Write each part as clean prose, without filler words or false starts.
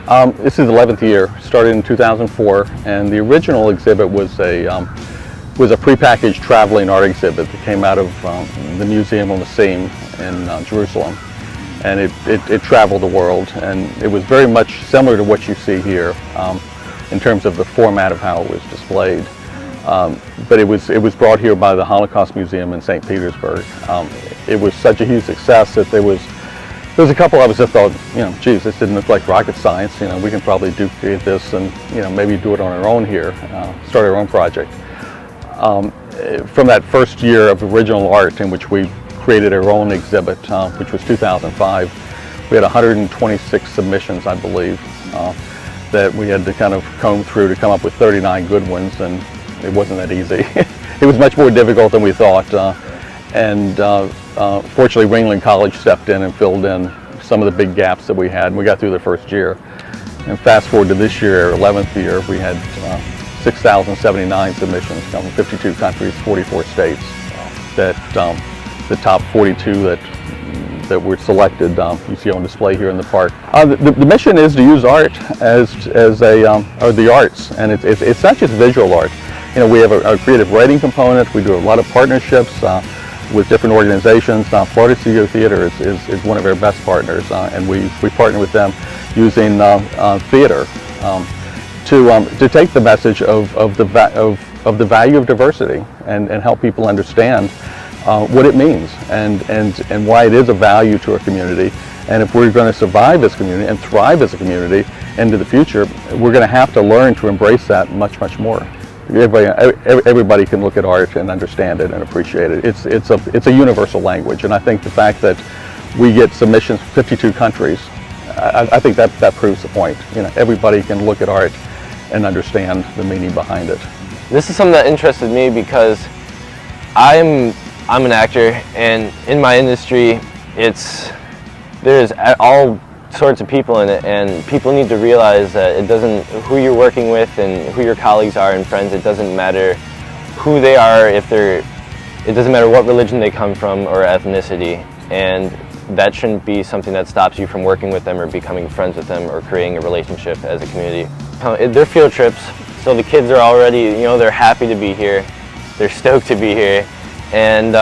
This is the 11th year, started in 2004, and the original exhibit was a prepackaged traveling art exhibit that came out of the Museum on the Seine in Jerusalem. And it traveled the world, and it was very much similar to what you see here in terms of the format of how it was displayed. But it was brought here by the Holocaust Museum in St. Petersburg. It was such a huge success that there was a couple of us that thought, geez, this didn't look like rocket science. We can probably duplicate this and maybe do it on our own here, start our own project. From that first year of original art in which we created our own exhibit, which was 2005, we had 126 submissions, I believe, that we had to kind of comb through to come up with 39 good ones, and it wasn't that easy. It was much more difficult than we thought, fortunately Ringling College stepped in and filled in some of the big gaps that we had, and we got through the first year. And fast forward to this year, our 11th year, we had 6,079 submissions from 52 countries, 44 states. That the top 42 that were selected, you see on display here in the park. The mission is to use art or the arts, and it's not just visual art. We have a creative writing component. We do a lot of partnerships with different organizations. Florida Studio Theater is one of our best partners, and we partner with them using theater to take the message of the value of diversity and help people understand what it means and why it is a value to our community. And if we're going to survive as a community and thrive as a community into the future, we're going to have to learn to embrace that much, much more. Everybody can look at art and understand it and appreciate it. It's a universal language, and I think the fact that we get submissions from 52 countries, I think that proves the point. Everybody can look at art and understand the meaning behind it. This is something that interested me because I'm an actor, and in my industry, there's all sorts of people in it, and people need to realize that who you're working with and who your colleagues are and friends, it doesn't matter who they are, it doesn't matter what religion they come from or ethnicity, and that shouldn't be something that stops you from working with them or becoming friends with them or creating a relationship as a community. They're field trips, so the kids are already, they're happy to be here, they're stoked to be here, and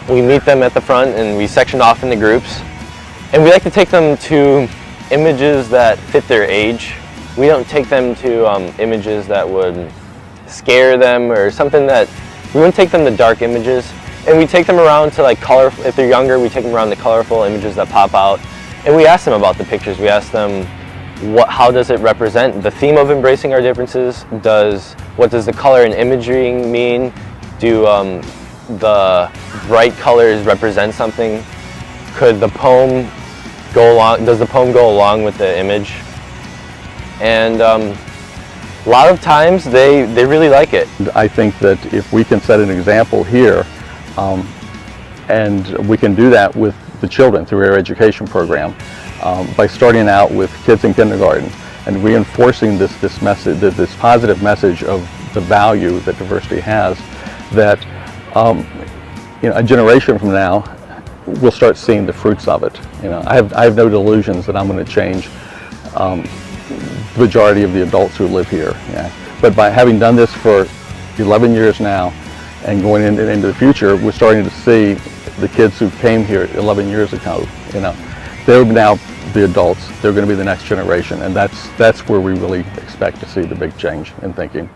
we meet them at the front and we section off into groups. And we like to take them to images that fit their age. We don't take them to images that would scare them or something we wouldn't take them to dark images. And we take them around to colorful, if they're younger, we take them around to colorful images that pop out. And we ask them about the pictures. We ask them, how does it represent the theme of embracing our differences? What does the color and imagery mean? Do the bright colors represent something? Does the poem go along with the image? And a lot of times they really like it. I think that if we can set an example here, and we can do that with the children through our education program, by starting out with kids in kindergarten and reinforcing this message, this positive message of the value that diversity has, that a generation from now we'll start seeing the fruits of it. I have no delusions that I'm going to change the majority of the adults who live here. Yeah. But by having done this for 11 years now and going into the future, we're starting to see the kids who came here 11 years ago. They're now the adults. They're going to be the next generation, and that's where we really expect to see the big change in thinking.